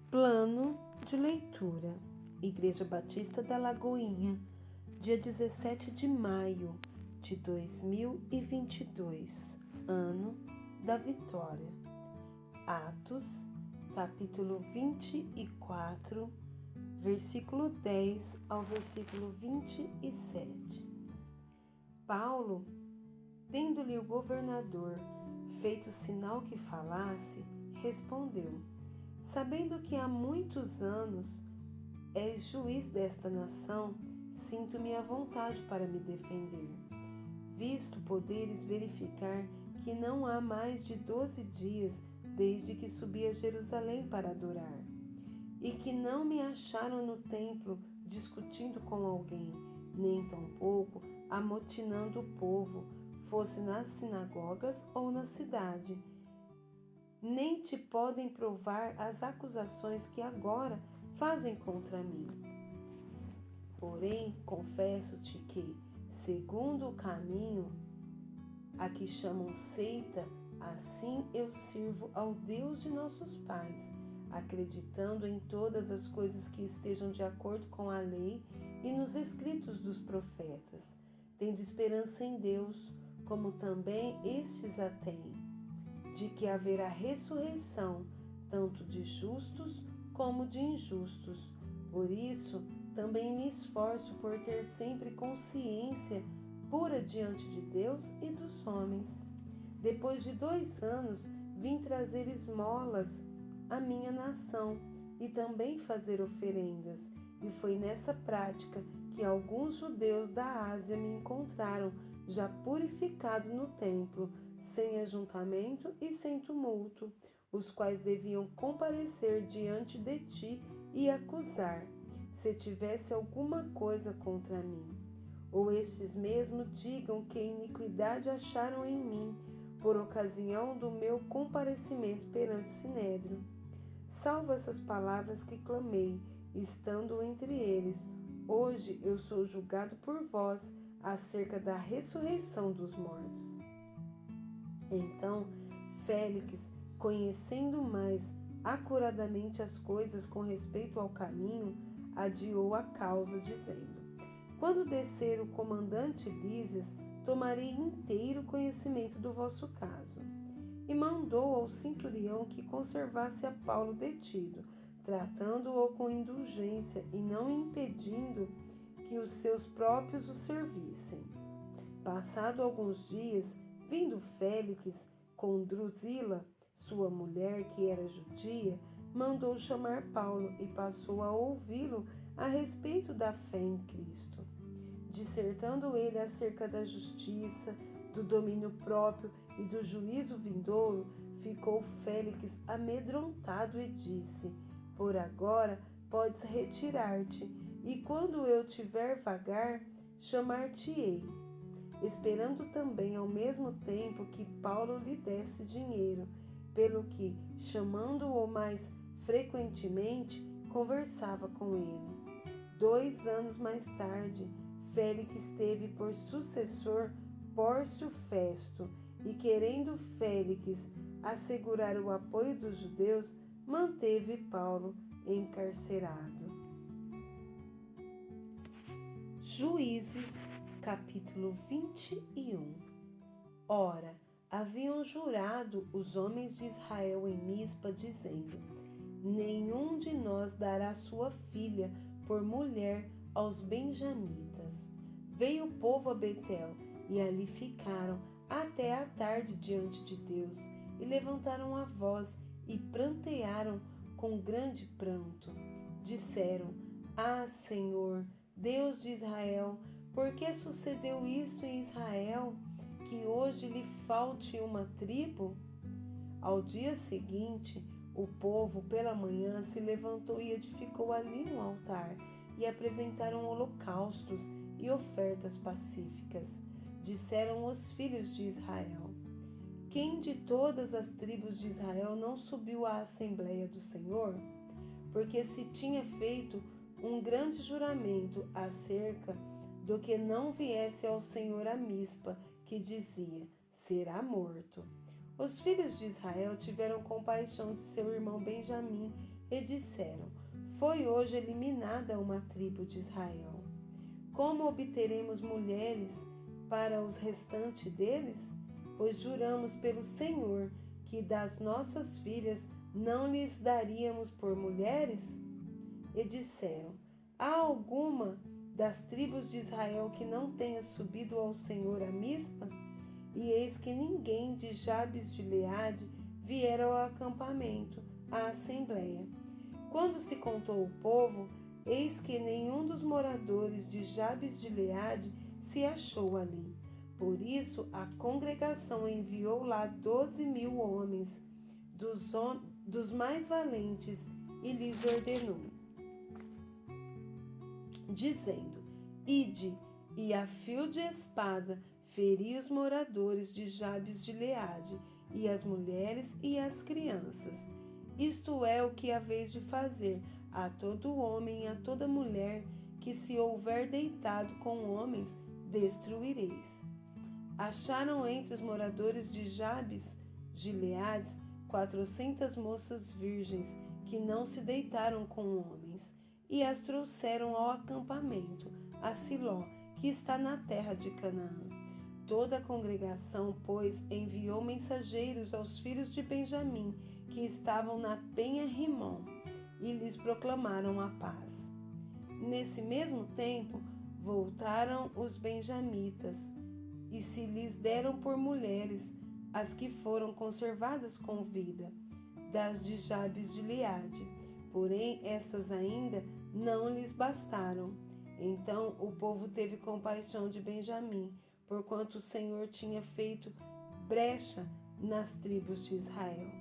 Plano de leitura. Igreja Batista da Lagoinha, dia 17 de maio de 2022, ano da vitória. Atos, capítulo 24, versículo 10 ao versículo 27. Paulo, tendo-lhe o governador feito sinal que falasse, respondeu: sabendo que há muitos anos és juiz desta nação, sinto-me à vontade para me defender, visto poderes verificar que não há mais de 12 dias desde que subi a Jerusalém para adorar, e que não me acharam no templo discutindo com alguém, nem tampouco amotinando o povo, fosse nas sinagogas ou na cidade. Nem te podem provar as acusações que agora fazem contra mim. Porém, confesso-te que, segundo o caminho a que chamam seita, assim eu sirvo ao Deus de nossos pais, acreditando em todas as coisas que estejam de acordo com a lei e nos escritos dos profetas, tendo esperança em Deus, como também estes a têm, de que haverá ressurreição, tanto de justos como de injustos. Por isso, também me esforço por ter sempre consciência pura diante de Deus e dos homens. Depois de 2 anos, vim trazer esmolas à minha nação e também fazer oferendas. E foi nessa prática que alguns judeus da Ásia me encontraram, já purificado no templo, sem ajuntamento e sem tumulto, os quais deviam comparecer diante de ti e acusar, se tivesse alguma coisa contra mim. Ou estes mesmos digam que iniquidade acharam em mim, por ocasião do meu comparecimento perante o Sinédrio. Salvo essas palavras que clamei, estando entre eles, hoje eu sou julgado por vós acerca da ressurreição dos mortos. Então, Félix, conhecendo mais acuradamente as coisas com respeito ao caminho, adiou a causa, dizendo: quando descer o comandante Lísias, tomarei inteiro conhecimento do vosso caso. E mandou ao centurião que conservasse a Paulo detido, tratando-o com indulgência e não impedindo que os seus próprios o servissem. Passado alguns dias, vindo Félix com Drusila, sua mulher, que era judia, mandou chamar Paulo e passou a ouvi-lo a respeito da fé em Cristo. Dissertando ele acerca da justiça, do domínio próprio e do juízo vindouro, ficou Félix amedrontado e disse: por agora podes retirar-te, e quando eu tiver vagar, chamar-te-ei, esperando também ao mesmo tempo que Paulo lhe desse dinheiro, pelo que, chamando-o mais frequentemente, conversava com ele. 2 anos mais tarde, Félix teve por sucessor Pórcio Festo, e querendo Félix assegurar o apoio dos judeus, manteve Paulo encarcerado. Juízes, capítulo 21. Ora, haviam jurado os homens de Israel em Mispa, dizendo: nenhum de nós dará sua filha por mulher aos benjamitas. Veio o povo a Betel, e ali ficaram até a tarde diante de Deus, e levantaram a voz e prantearam com grande pranto. Disseram: ah, Senhor, Deus de Israel, por que sucedeu isto em Israel, que hoje lhe falte uma tribo? Ao dia seguinte, o povo pela manhã se levantou e edificou ali um altar, e apresentaram holocaustos e ofertas pacíficas. Disseram os filhos de Israel: quem de todas as tribos de Israel não subiu à Assembleia do Senhor? Porque se tinha feito um grande juramento acerca do que não viesse ao Senhor a Mispa, que dizia: será morto. Os filhos de Israel tiveram compaixão de seu irmão Benjamim e disseram: foi hoje eliminada uma tribo de Israel. Como obteremos mulheres para os restantes deles? Pois juramos pelo Senhor que das nossas filhas não lhes daríamos por mulheres? E disseram: há alguma das tribos de Israel que não tenha subido ao Senhor a Mispa? E eis que ninguém de Jabes de Gileade viera ao acampamento, à assembleia. Quando se contou o povo, eis que nenhum dos moradores de Jabes de Gileade se achou ali. Por isso a congregação enviou lá 12.000 homens, dos mais valentes, e lhes ordenou, dizendo: ide, e a fio de espada feri os moradores de Jabes de Gileade, e as mulheres e as crianças. Isto é o que haveis de fazer a todo homem e a toda mulher que se houver deitado com homens, destruireis. Acharam entre os moradores de Jabes de Gileade 400 moças virgens que não se deitaram com homens, e as trouxeram ao acampamento, a Siló, que está na terra de Canaã. Toda a congregação, pois, enviou mensageiros aos filhos de Benjamim, que estavam na penha Rimom, e lhes proclamaram a paz. Nesse mesmo tempo, voltaram os benjamitas, e se lhes deram por mulheres as que foram conservadas com vida, das de Jabes de Gileade. Porém, estas ainda não lhes bastaram. Então o povo teve compaixão de Benjamim, porquanto o Senhor tinha feito brecha nas tribos de Israel.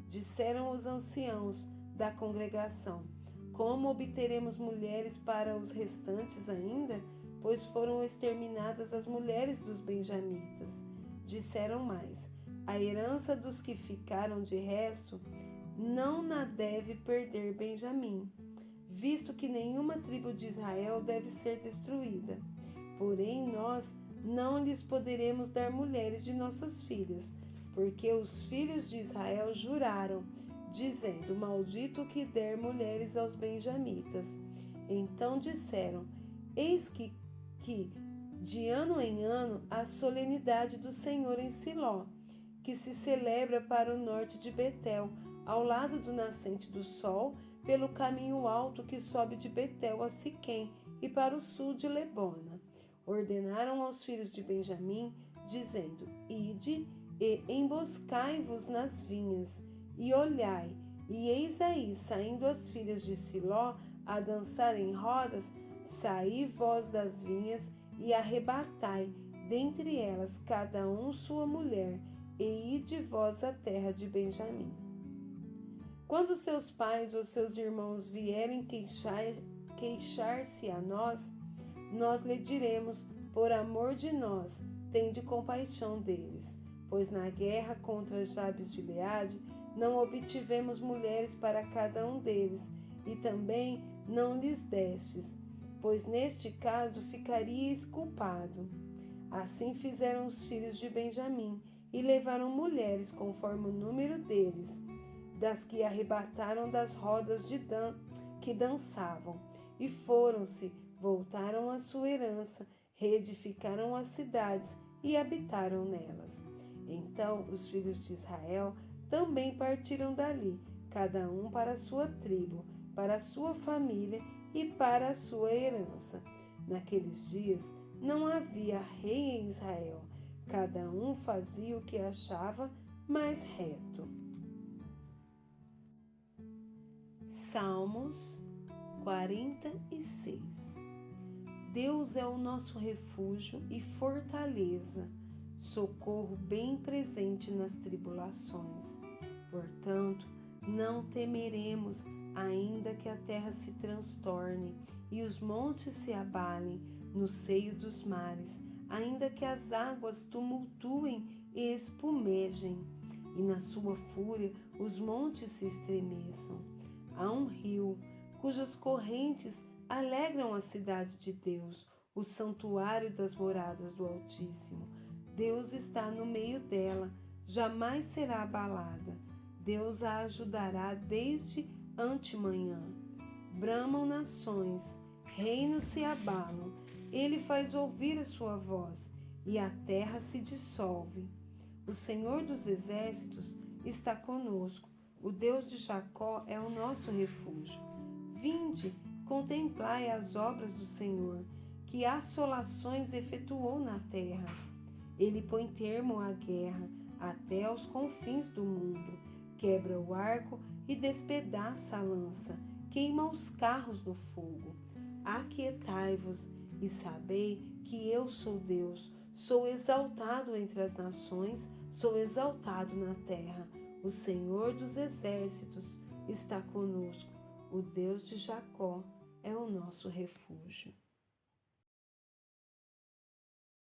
Disseram os anciãos da congregação: como obteremos mulheres para os restantes ainda? Pois foram exterminadas as mulheres dos benjamitas. Disseram mais: a herança dos que ficaram de resto não na deve perder Benjamim, visto que nenhuma tribo de Israel deve ser destruída. Porém, nós não lhes poderemos dar mulheres de nossas filhas, porque os filhos de Israel juraram, dizendo: maldito que der mulheres aos benjamitas. Então disseram: eis que de ano em ano a solenidade do Senhor em Siló, que se celebra para o norte de Betel, ao lado do nascente do sol, pelo caminho alto que sobe de Betel a Siquém, e para o sul de Lebona. Ordenaram aos filhos de Benjamim, dizendo: ide e emboscai-vos nas vinhas, e olhai, e eis aí, saindo as filhas de Siló a dançar em rodas, saí vós das vinhas e arrebatai dentre elas cada um sua mulher, e ide vós à terra de Benjamim. Quando seus pais ou seus irmãos vierem queixar-se a nós, nós lhe diremos: por amor de nós, tende compaixão deles. Pois na guerra contra Jabes de Gileade não obtivemos mulheres para cada um deles, e também não lhes destes, pois neste caso ficaríeis culpado. Assim fizeram os filhos de Benjamim, e levaram mulheres conforme o número deles, das que arrebataram das rodas que dançavam, e foram-se, voltaram à sua herança, reedificaram as cidades e habitaram nelas. Então os filhos de Israel também partiram dali, cada um para a sua tribo, para a sua família e para a sua herança. Naqueles dias não havia rei em Israel, cada um fazia o que achava mais reto. Salmos 46. Deus é o nosso refúgio e fortaleza, socorro bem presente nas tribulações. Portanto, não temeremos, ainda que a terra se transtorne e os montes se abalem no seio dos mares, ainda que as águas tumultuem e espumejem, e na sua fúria os montes se estremeçam. Há um rio, cujas correntes alegram a cidade de Deus, o santuário das moradas do Altíssimo. Deus está no meio dela, jamais será abalada. Deus a ajudará desde antemanhã. Bramam nações, reinos se abalam. Ele faz ouvir a sua voz, e a terra se dissolve. O Senhor dos exércitos está conosco. O Deus de Jacó é o nosso refúgio. Vinde, contemplai as obras do Senhor, que assolações efetuou na terra. Ele põe termo à guerra até aos confins do mundo. Quebra o arco e despedaça a lança. Queima os carros no fogo. Aquietai-vos e sabei que eu sou Deus. Sou exaltado entre as nações, sou exaltado na terra. O Senhor dos exércitos está conosco. O Deus de Jacó é o nosso refúgio.